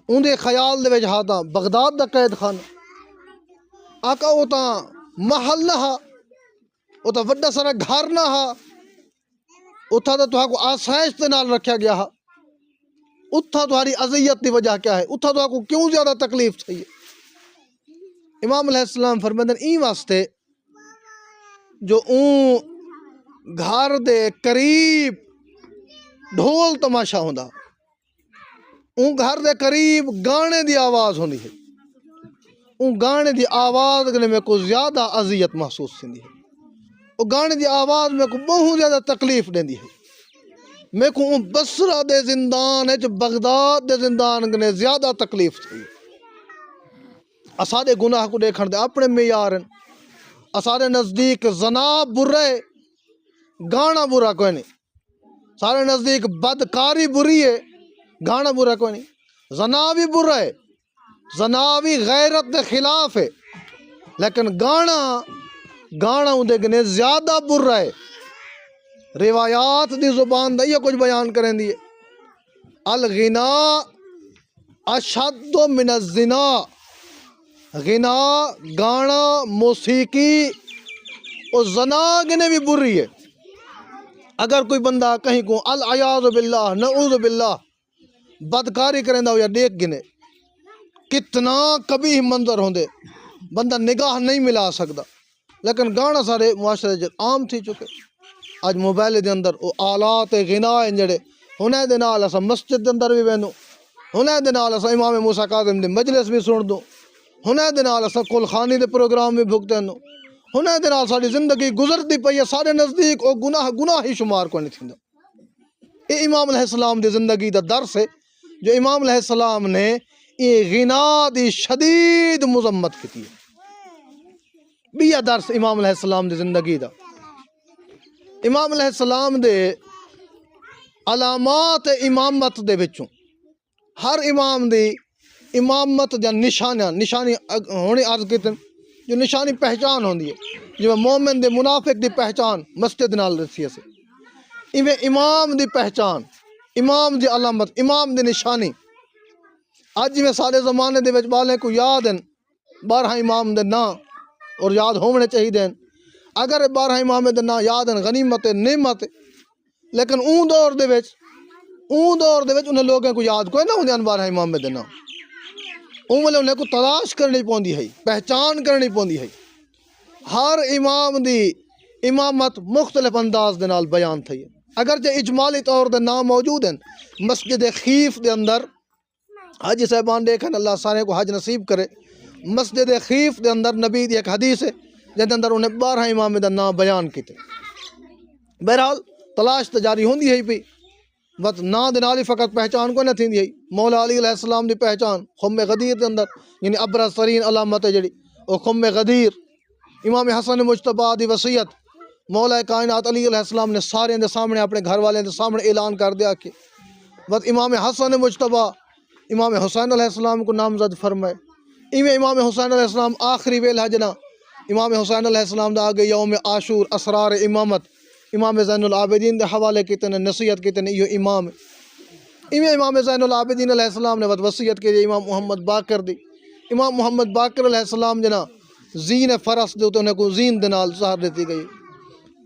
ان دے خیال دے وچ ہاں بغداد دا قید خانہ، آقا وہ تاں محل نہ ہا، وہ تاں وڈا سارا گھر نہ ہا، اتھا تو کو آسائش دے نال رکھیا گیا ہا، اتھا تمہاری اذیت دی وجہ کیا ہے، اتھا تو کو کیوں زیادہ تکلیف تھی؟ امام علیہ السلام فرماندن این واسطے جو گھر دے قریب ڈھول تماشا ہوندا، اون گھر دے قریب گانے دی آواز ہوندی ہے، اون گانے دی آواز نے میں کو زیادہ اذیت محسوس تھیندی ہے، او گانے دی آواز میں کو بہت زیادہ تکلیف دیندی ہے۔ میں کو اون بصرہ دے زندان وچ بغداد دے زندان نے زیادہ تکلیف تھی۔ اساڈے گناہ کو دیکھن دے اپنے معیار ہیں، اساڈے نزدیک زنا برا ہے، گانا برا کوئی نہیں، سارے نزدیک بدکاری بری ہے، گانا برا کوئی نہیں، زنا بھی برا ہے، زنا بھی غیرت دے خلاف ہے، لیکن گانا اندے گنے زیادہ برا ہے۔ روایات دی زبان دا یہ کچھ بیان کریں دیئے، الغنا اشد من الزنا، غنا گانا موسیقی اور زنا گنے بھی بری ہے۔ اگر کوئی بندہ کہیں کو العیاذ باللہ نعوذ باللہ بدکاری کریں دا یا دیکھ گنے، کتنا قبیح منظر ہوندے، بندہ نگاہ نہیں ملا سکتا، لیکن گانا سارے معاشرے جے عام تھی چکے۔ آج موبائل دے اندر او آلات غنا ہیں جڑے ہونے دے نال اسا مسجد دے اندر بھی وینو، ہونے دے نال اسا امام موسیٰ کاظم دے مجلس بھی سن دو، ہونے دے نال اسا کل خانی دے پروگرام بھی بھگتے ہیں، ہونے دے نال ساری زندگی گزرتی پئی ہے، سارے نزدیک او گناہ ہی شمار کو نہیں تھیندا۔ یہ امام علیہ السلام دی زندگی دا درس ہے جو امام علیہ السلام نے یہ غنا دی شدید مذمت کی ہے۔ بیا درس امام علیہ السلام دی زندگی دا، امام علیہ السلام دے علامات امامت دے وچوں ہر امام دی امامت دیا نشانی ہونی عرض کیتے جو نشانی پہچان ہوندی ہے، جو مومن دے منافق دی پہچان مسجد نال رسی ہے، ایویں امام دی پہچان، امام دی علامت، امام دی نشانی اج میں سارے زمانے دے وچ بالے کو یاد ہیں 12 امام دے نا اور یاد ہونے چاہیے، اگر 12 امام دے نا یاد ہیں غنیمت نعمت، لیکن اون دور دے وچ انہیں لوگوں کو یاد کوئی نہ ہوندے 12 امام دے نا، اون والے انہیں کو تلاش کرنی پوندی ہے، پہچان کرنی پوندی ہے۔ ہر امام دی امامت مختلف انداز دے نال بیان تھی، اگرچہ اجمالی طور دے نام موجود ہیں۔ مسجد خیف دے اندر حج صاحبان دیکھن اللہ سارے کو حج نصیب کرے، مسجد خیف دے اندر نبی دی ایک حدیث ہے جن اندر انہیں 12 امام دا نام بیان کیتے۔ بہرحال تلاش تو جاری ہوندی ہے پئی، بس نا دے نال ہی فقط پہچان کو نہ تھیندی ہے۔ مولا علی علیہ السلام دی پہچان خم غدیر دے اندر یعنی ابرز ترین علامت ہے جڑی او خم غدیر، امام حسن مجتبیٰ دی وصیت مولا کائنات علی علیہ السلام نے سارے دے سامنے اپنے گھر والے دے سامنے اعلان کر دیا کہ بس امام حسن مجتبیٰ امام حسین علیہ السلام کو نامزد فرمائے۔ ایویں امام حسین علیہ السلام آخری ویلہ جنا امام حسین علیہ السلام دا آگے یوم عاشور اسرار امامت امام زین العابدین دے حوالے کیتے نے نصیحت کیتے نے یہ امام ایویں امام زین العابدین علیہ السلام نے وصیت کی امام محمد باقر دی، امام محمد باقر علیہ السلام جنا زین فرس دے انہیں کو زین دے نال زہر دیتی گئی،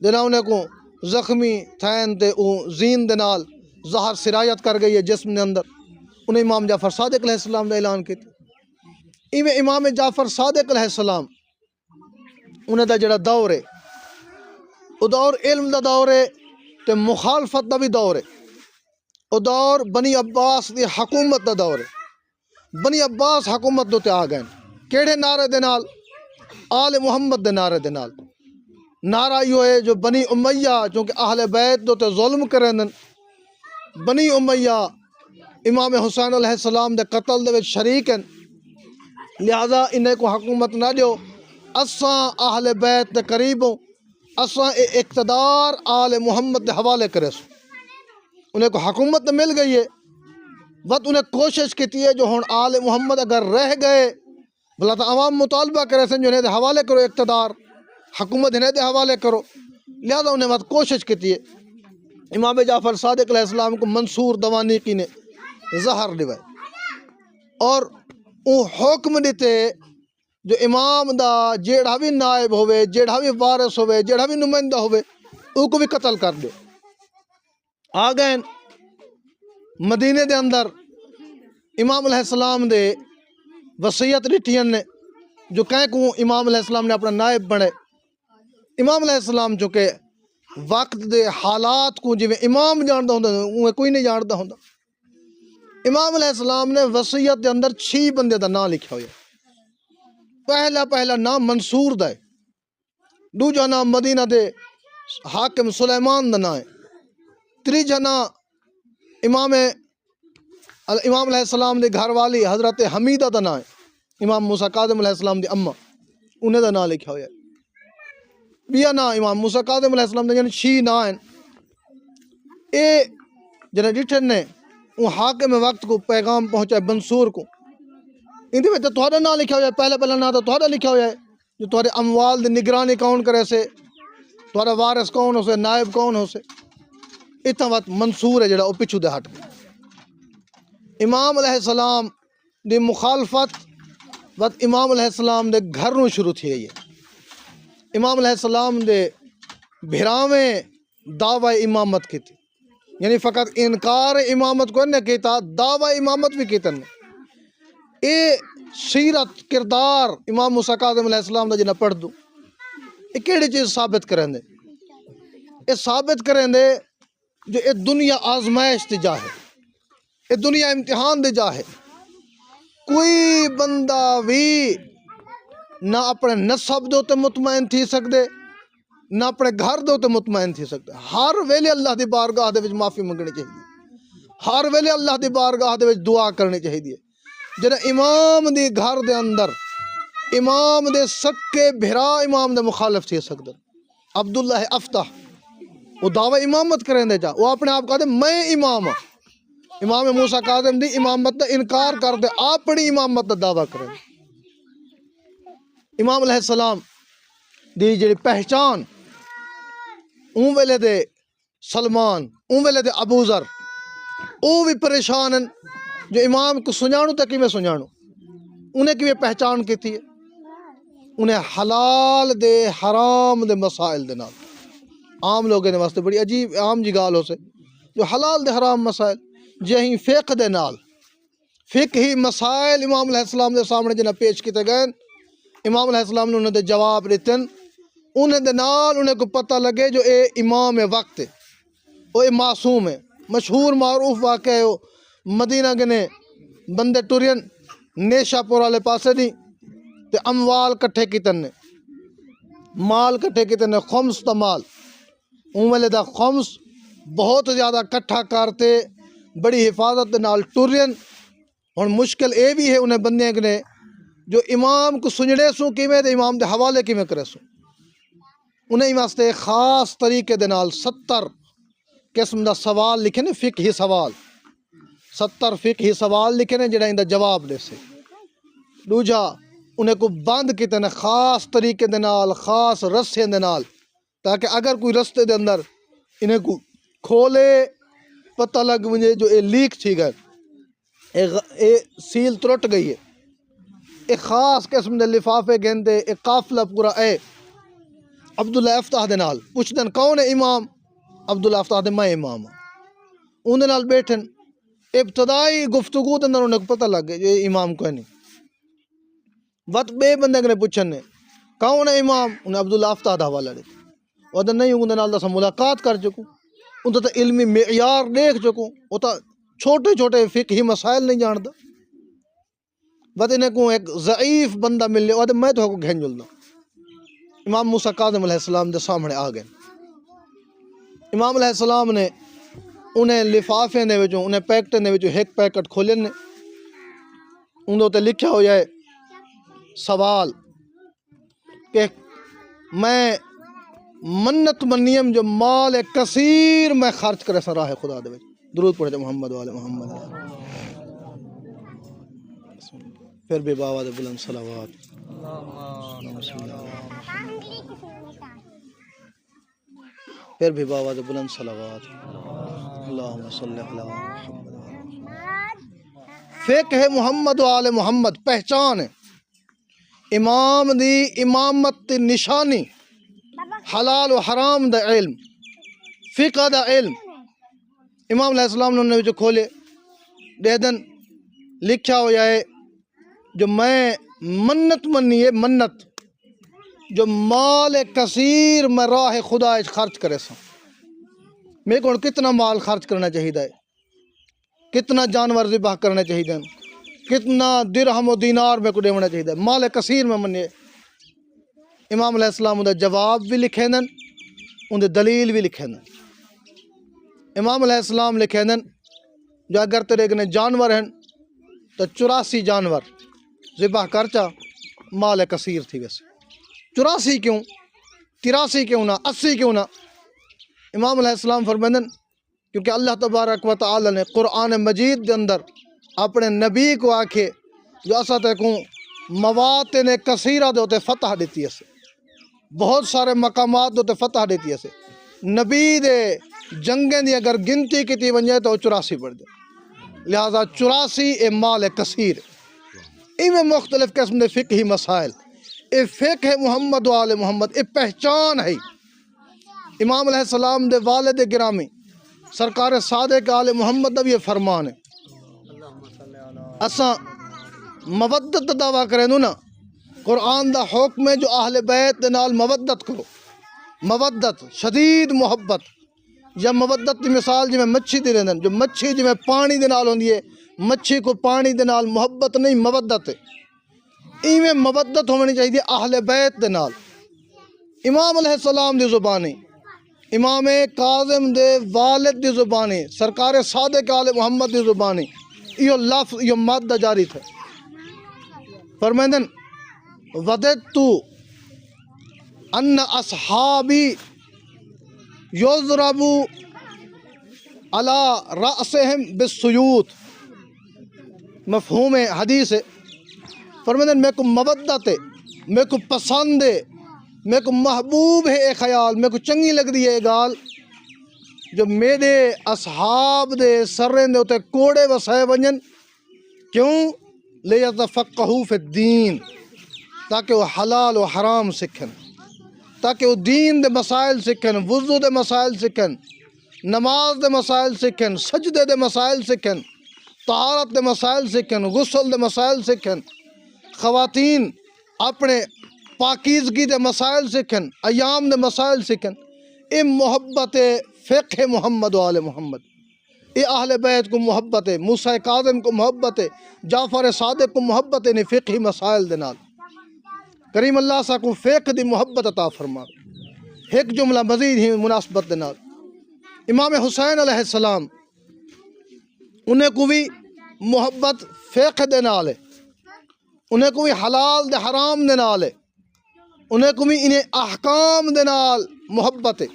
جنا انہیں کو زخمی تھین تے زین دے نال زہر سرایت کر گئی ہے جسم نے اندر، انہیں امام جعفر صادق علیہ السلام نے اعلان کیتے۔ ایویں امام جعفر صادق علیہ السلام انہیں دا جڑا دور ہے وہ دور علم دا دور ہے تے مخالفت دا بھی دور ہے، وہ دور بنی عباس دی حکومت دا دور ہے۔ بنی عباس حکومت دو تے آ گئے کیڑے نعرے دے نال؟ آل محمد دے نعرے دے نال۔ نعرہ یہ ہے جو بنی امیہ چونکہ اہل بیت دو تے ظلم کرن، بنی امیہ امام حسین علیہ السلام دے قتل دے وچ شریک ہیں، لہذا انہیں کو حکومت نہ دیو، اساں اہل بیت دے قریب ہوں، اساں اقتدار آل محمد دے حوالے کرے سو۔ انہیں کو حکومت مل گئی ہے، بس انہیں کوشش کیتی ہے جو ہن آل محمد اگر رہ گئے بلا تو عوام مطالبہ کرے سن جو انہیں دے حوالے کرو اقتدار، حکومت انہیں دے حوالے کرو، لہذا انہیں بس کوشش کیتی ہے۔ امام جعفر صادق علیہ السلام کو منصور دوانیقی نے زہر دیوائے اور اون حکم دیتے جو امام دا جیڑا بھی نائب ہوئے، جیڑا بھی وارث ہوئے، جیڑا بھی نمائندہ ہوئے او کو بھی قتل کر دے۔ آ گئے مدینے دے اندر امام علیہ السلام دے وصیت ڈٹھین نے جو کہیں کو امام علیہ السلام نے اپنا نائب بنے۔ امام علیہ السلام جو کہ وقت دے حالات کو جویں امام جاندا ہوندا اوے کوئی نہیں جاندا ہوندا۔ امام علیہ السلام نے وصیت دے اندر 6 بندے دا نام لکھا ہویا۔ پہلا نام منصور دا ہے، دوجا نام مدینہ دے حاکم سلیمان دا نام ہے، تیجا نام امام علیہ السلام دے گھر والی حضرت حمیدہ دا نام ہے، امام موسیٰ کاظم علیہ السلام دی اماں انہیں دا نام لکھا ہویا ہے۔ بیا نام امام موسیٰ کاظم علیہ السلام دے یعنی 6 نام ہیں۔ اے جنہیں ڈٹھن نے وہ حاکم وقت کو پیغام پہنچائے منصور کو، ان دے وچ تہاڈا نام لکھا ہویا ہے، پہلا نام تو تہاڈا لکھا ہویا ہے جو تہاڈے اموال دی نگرانی کون کرے سے، تہاڈا وارث کون ہو سے، نائب کون ہو سے۔ اتنا وقت منصور ہے جڑا وہ پچھو دے ہٹ گیا۔ امام علیہ السلام دی مخالفت وقت امام علیہ السلام دے گھر نوں شروع تھی گئی ہے۔ امام علیہ السلام دے بھراویں دعوی امامت کی تھی، یعنی فقط انکار امامت کو نہیں کیتا، دعوی امامت بھی کیتا نہیں۔ اے سیرت کردار امام موسیٰ کاظم علیہ السلام دا جنہ پڑھ دوں، یہ کیڑی چیز ثابت کریں دے؟ یہ ثابت کریں دے جو اے دنیا آزمائش دی جا ہے، اے دنیا امتحان دی جا ہے۔ کوئی بندہ بھی نہ اپنے نسب دے تے مطمئن تھی سکدے، نہ اپنے گھر دے تے مطمئن تھی سکدے۔ ہر ویلے اللہ دی بارگاہ دے وچ معافی منگنی چاہیے، ہر ویلے اللہ دی بارگاہ دے وچ دعا کرنی چاہیے۔ جڑا امام دی گھر دے اندر امام دے سکے بھرا امام دے مخالف تھی سکدے، عبداللہ افتح وہ دعوی امامت کریں دے جا، وہ اپنے آپ کہتے میں امام ہوں۔ امام موسیٰ کاظم دی امامت دا انکار کر دے، اپنی امامت دا دعویٰ کریں۔ امام علیہ السلام دی جڑی پہچان اون ویلے دے سلمان، اون ویلے دے ابو ذر، او بھی پریشان ہیں جو امام کو سنجانو تک میں سنجانو، انہیں کی پہچان کی تھی، انہیں حلال دے حرام دے مسائل دے نال۔ عام لوگوں نے واسطے بڑی عجیب عام جی گال ہو سے جو حلال دے حرام مسائل جہیں فقہ دے نال، فقہی مسائل امام علیہ السلام دے سامنے جنہیں پیش کیتے گئے، امام علیہ السلام نے انہیں دے جواب دیتے، انہیں دے نال انہیں کو پتہ لگے جو اے امام وقت ہے، وہ اے معصوم ہے۔ مشہور معروف واقع ہے، مدینہ گنے بندے ٹورین نیشہ پور والے پاسے دی تے اموال کٹھے کیتے نے، مال کٹھے کیتے نے، خمس تا مال، اون ویلے دا خمس بہت زیادہ کٹھا کرتے بڑی حفاظت دے نال ٹورین۔ اور مشکل اے بھی ہے انہیں بندے نے جو امام کو سنجڑے سوں کیویں تے امام دے حوالے کیویں کرے سوں، انہیں واسطے خاص طریقے دے نال 70 قسم دا سوال لکھے نے، فقہی سوال 70 فقہی سوال لکھے نے جڑا ان دا جواب دے سے۔ دوجا انہیں کو بند کیتے نے خاص طریقے دے نال، خاص رسے دے نال، تاکہ اگر کوئی رستے دے اندر انہیں کو کھولے پتہ لگ مجھے جو اے لیک تھی گئے، اے سیل ترٹ گئی ہے۔ ایک خاص قسم دے لفافے گھندے، ایک قافلہ پورا اے عبداللہ افتح دے نال پوچھ دن کون ہے امام؟ عبداللہ افتح دے میں امام ہوں، ان دے نال بیٹھن ابتدائی گفتگو دے اندر انہیں کو پتہ لگ گئے یہ امام کوئی نہیں۔ وقت بے بندے نے پوچھن نے کون ہے امام؟ انہیں عبداللہ افتح دا حوالہ دے، وہ دن نہیں ان دے نال دا ملاقات کر چکوں، ان تے علمی معیار دیکھ چکوں، وہ تا چھوٹے چھوٹے فقہی مسائل نہیں جانتا۔ بس انہیں کو ایک ضعیف بندہ ملے، وہ میں تو کو گھن جلنا۔ امام موسیٰ کاظم علیہ السلام دے سامنے آ گئے، امام علیہ السلام نے انہیں لفافے دے وچوں انہیں پیکٹیں دے وچوں ایک پیکٹ کھولے نے، ان تے لکھا ہو جائے سوال کہ میں منت منیم جو مال کثیر میں خرچ کرے سا راہ خدا دے وچ۔ درود پڑھے محمد والے محمد، پھر بھی باوا دے بلند صلوات، پھر بھی باوا دے بلند صلوات، اللہم صلی علی محمد۔ فقہ محمد وآل محمد پہچان ہے، امام دی امامت نشانی، حلال و حرام دا علم، فقہ دا علم۔ امام علیہ السلام نے انہیں جو کھولے دے دن لکھا ہو جائے جو میں منت منی ہے، منت جو مال کثیر میں راہ خدا خرچ کرے سا میرے کو کتنا مال خرچ کرنا چاہیے، کتنا جانور ذبح کرنا چاہیے، کتنا درہم و دینار میں کو دینا چاہیے، مال کثیر میں منے امام علیہ السلام دا جواب بھی لکھے دن، ان دلیل بھی لکھے دن۔ امام علیہ السلام لکھے دن جو اگر تیرے کنے جانور ہیں تو 84 جانور ذبح کرچا مال کثیر تھی ویسے 84 کیوں 83 کیوں نہ 80 کیوں نہ؟ امام علیہ السلام فرمائیں کیونکہ اللہ تبارک و تعالی نے قرآن مجید کے اندر اپنے نبی کو آکھے جو اسا تے کو مواطن کثیرہ دے ہوتے فتح دیتی ہے، بہت سارے مقامات دے ہوتے فتح دیتی ہے۔ نبی دے جنگیں دی اگر گنتی کیتی ونجے تو 84 بڑھ جائے، لہذا 84 اے مال کثیر۔ میں مختلف قسم دے فقہی مسائل، اے فقہ محمد و آل محمد، اے پہچان ہے۔ امام علیہ السلام دے والد گرامی سرکار صادق آل محمد دا بھی یہ فرمان ہے، اساں مودت دعویٰ کریں نا، قرآن دا حکم ہے جو اہل بیت دے نال مودت کرو، مودت شدید محبت، یا مودت دی مثال جی میں مچھی دی رہن، جو مچھی جی میں پانی دے نال ہوندی ہے، مچھی کو پانی دے نال محبت نہیں مودت ہے، ایویں مودت ہونی چاہیے اہل بیت دے نال۔ امام علیہ السلام دی زبانی، امام کاظم دے والد دی زبانی، سرکار صادق آل محمد دی زبانی یہ لفظ یہ مادہ جاری تھے، فرمائندن وددتو ان اصحابی یضربو علی رأسہم بالسیوط، مفہوم حدیث ہے۔ فرمائندن میں کو مودت ہے، میں کو پسند ہے، میں کو محبوب ہے اے خیال، میں کو چنگی لگ دی ہے اے گال جو میرے اصحاب دے سرین دے ہوتے کوڑے وسائے ونجن، کیوں؟ لیتفقہوا فی الدین، تاکہ وہ حلال و حرام سکھن، تاکہ وہ دین دے مسائل سکھن، وضو دے مسائل سکھن، نماز دے مسائل سکھن، سجدے دے مسائل سکھن، طہارت دے مسائل سکھن، غسل دے مسائل سکھن، خواتین اپنے پاکیزگی دے مسائل سکھن، ایام دے مسائل سکھن۔ اے محبت فقہ محمد و آل محمد، اے اہل بیت کو محبت ہے، موسیٰ کاظم کو محبت ہے، جعفر صادق کو محبت ہے، فقہی مسائل دے نال کریم اللہ سا کو فقہ دی محبت عطا فرما۔ ایک جملہ مزید ہی مناسبت دے نال، امام حسین علیہ السلام انہیں کو بھی محبت فقہ دے نال ہے، انہیں کو بھی حلال دے حرام دے نال ہے، انہیں کو بھی انہیں احکام دے نال محبت ہے۔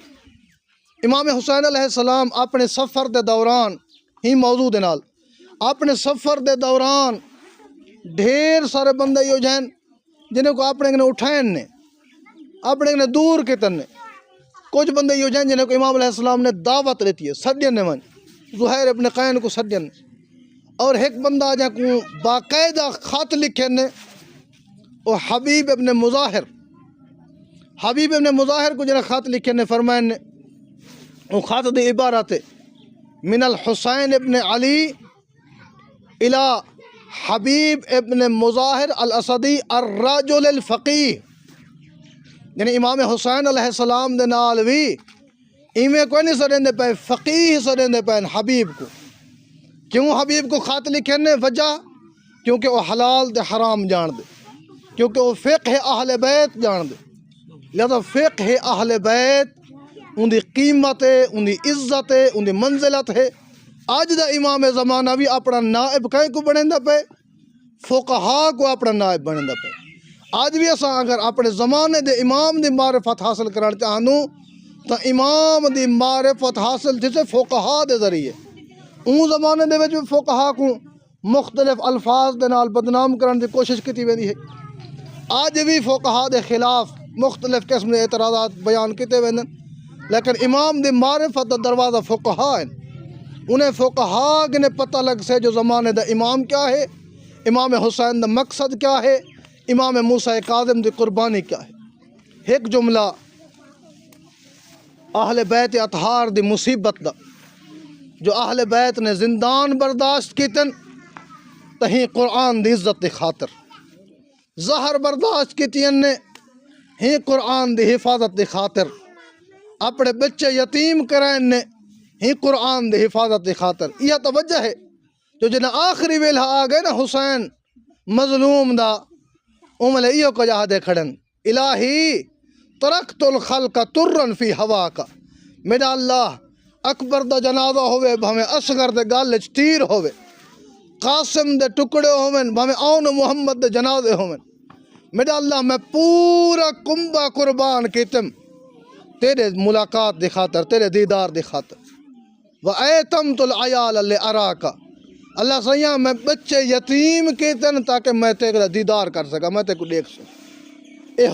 امام حسین علیہ السلام اپنے سفر دے دوران ہی موضوع دے نال اپنے سفر دے دوران ڈھیر سارے بندے یو جائیں جنہیں کو اپنے کنے اٹھائن نے، اپنے کنے دور کتن نے، کچھ بندے یو جائیں جنہیں کو امام علیہ السلام نے دعوت لیتی ہے، سدین نے من زہیر ابن قین کو سدین نے، اور ایک بندہ جہاں کو باقاعدہ خط لکھے نے، وہ حبیب ابن مظاہر کو جنہیں خط لکھے نے، فرمائیں نے وہ خط دی عبارت ہے من الحسین ابن علی الى حبیب ابن مظاہر الاسدی الرجل الفقیہ، یعنی امام حسین علیہ السلام دے نال بھی ایمیں کوئی نہیں سڑیں دے پہ فقیہ سڑیں دے پہ حبیب کو، کیوں حبیب کو خط لکھے نے؟ وجہ کیونکہ وہ حلال دے حرام جان دے، کیونکہ وہ فقہ اہل بیت جان دے، لہذا فقہ اہل بیت ان دی قیمت ہے، ان دی عزت ہے، ان دی منزلت ہے۔ آج دا امام زمانہ بھی اپنا نائب کہیں کو بنیں دا پہ، فقہا کو اپنا نائب بنیں دا پہ۔ آج بھی ایسا اگر اپنے زمانے دے امام دی معرفت حاصل کرنا چاہنوں تو امام دی معرفت حاصل تھی سے فقہا دے ذریعے، ان زمانے دے وچ فقہا کو مختلف الفاظ دے نال بدنام کرنے دی کوشش کی ویندی ہے۔ آج بھی فقہا دے خلاف مختلف قسم دے اعتراضات بیان کیتے ویندن، لیکن امام دی معرفت دا دروازہ فقہا ہیں، انہیں فقہا کے پتہ لگ سے جو زمانے دا امام کیا ہے، امام حسین دا مقصد کیا ہے، امام موسیٰ کاظم دی قربانی کیا ہے۔ ایک جملہ اہل بیت اطہار دی مصیبت دا جو اہل بیت نے زندان برداشت کیتن تہیں قرآن دی عزت دی خاطر، زہر برداشت کیتین نے ہی قرآن دی حفاظت دی خاطر اپنے بچے یتیم کرائن نے ہی قرآن دی حفاظت دی خاطر یہ توجہ ہے جو جنہ آخری ویلہ آ گئے نا حسین مظلوم دا املے ایو کو جہاں دے کھڑن الہی ترکت الخلق ترن فی ہوا کا میرا اللہ اکبر دا جنازہ ہوئے بھامے اصغر دے گالچ تیر ہوئے قاسم دے ٹکڑے ہوئے بھامے آن محمد دے جنازے ہوئے میرا اللہ میں پورا کنبہ قربان کیتم تیرے ملاقات دی خاطر تیرے دیدار دی خاطر وَأَيْتَمْتُ الْعَيَالَ لِأَرَاكَ اللہ سیاں میں بچے یتیم کیتن تاکہ میں تیرے دیدار کر سکا میں تیرے کو دیکھ سکا اے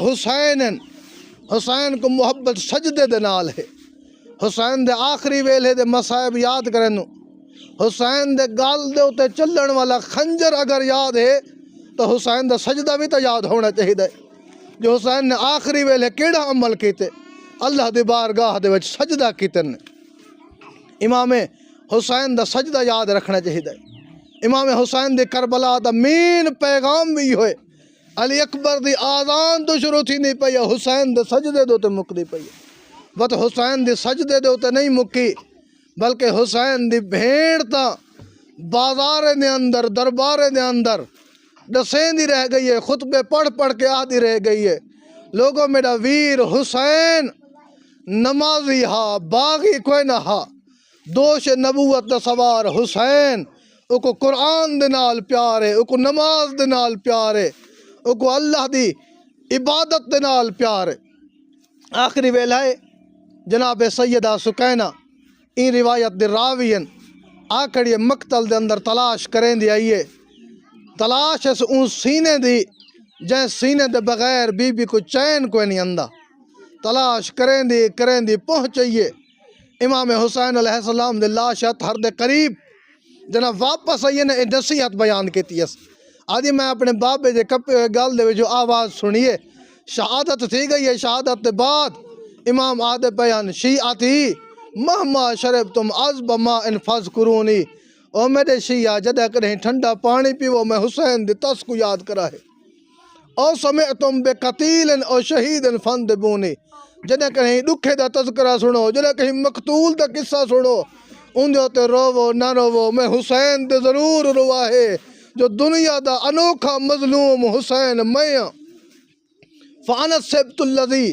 حسین کو محبت سجدے دے نال ہے حسین دے آخری ویلے دے مصائب یاد کرنو حسین دے گال دے اتے چلن والا خنجر اگر یاد ہے تو حسین دا سجدہ بھی تو یاد ہونا چاہیے جو حسین نے آخری ویلے کیڑا عمل کیتے اللہ دی بارگاہ دے وچ سجدہ کیتن امام حسین دا سجدہ یاد رکھنا چاہیے امام حسین دی کربلا دا مین پیغام بھی ہوئے علی اکبر دی آذان تو شروع تھی نہیں پئی حسین دے سجدے دو تے مکدی پئی بت حسین دی سجدے دو تے نہیں مکی بلکہ حسین دی بھیڑ تا بازار دے اندر دربار دے اندر ڈسیں دی رہ گئی ہے خطبے پڑھ پڑھ کے آدھی رہ گئی ہے لوگوں میرا ویر حسین نمازی ہا باغی کوئی نہ ہا دوش نبوت دا سوار حسین او کو قرآن دے نال پیارے او کو نماز دے نال پیارے او کو اللہ دی عبادت دے نال پیارے آخری ویلہ جناب سیدہ سکینہ این روایت دے راوین آکڑی مقتل دے اندر تلاش کریں دی آئیے تلاش اس اون سینے دی جائیں سینے دے بغیر بی بی کو چین کوئی نہیں اندہ تلاش کریں دی پہنچئیے امام حسین علیہ السلام دے لاشت ہر دے قریب جناب واپس آئیے نے نصیحت بیان کیتی ہے آدھی میں اپنے بابے دے کپے ہوئے گال دے جو آواز سنیے شہادت تھی گئی ہے شہادت دے بعد امام آدھے بیان شیعتی مہما شرب تم عذب ما انفاظ کرونی او میرے شیعہ جدہ کریں ٹھنڈا پانی پیو میں حسین دے تس کو یاد کرا ہے او سمعتم بے قتیل او شہید فندبونی جدہ کہیں دکھے دا تذکرہ سنو جدہ کہیں مقتول دا قصہ سنو ان جو تے روو نہ روو میں حسین دے ضرور روا ہے جو دنیا دا انوکھا مظلوم حسین میں فانا سبت اللذی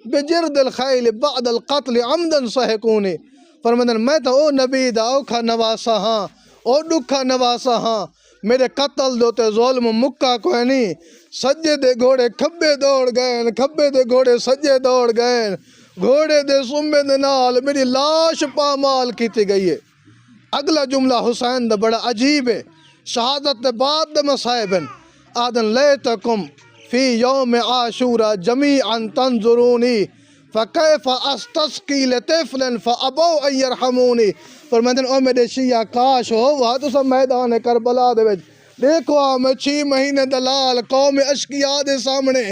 بجرد الخیل بعد القتل عمدن سہکونی فرمندن میں تو او نبی دا اوکھا نواسا ہاں او دکھا نواسا ہاں میرے قتل دوتے ظلم مکہ کوئی نہیں سجے دے گھوڑے کھبے دوڑ گئے کھبے دے گھوڑے سجے دوڑ گئے گھوڑے دے سمبے دے نال میری لاش پامال کیتی گئی ہے اگلا جملہ حسین دا بڑا عجیب ہے شہادت دے بعد دے مصائبن آدن لیتکم فی یوم عاشورا جمیعا تنظرونی فکیف استسقی لطفل فابو ان یرحمونی فرمائدن او میرے شیعہ کاش ہو وہ تو سب میدان کربلا دے وچ دیکھو میں 6 مہینے دلال قوم اشقیاء دے سامنے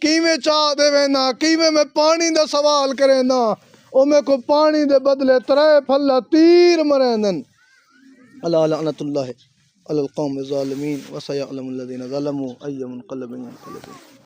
کیویں چاہ دے وینا کیویں میں پانی دا سوال کریں نا او میں کو پانی دے بدلے 3 پھلا تیر مرندن اللہ لعنت اللہ علی القوم الظالمین وسيعلم الذين ظلموا أي منقلب ينقلبون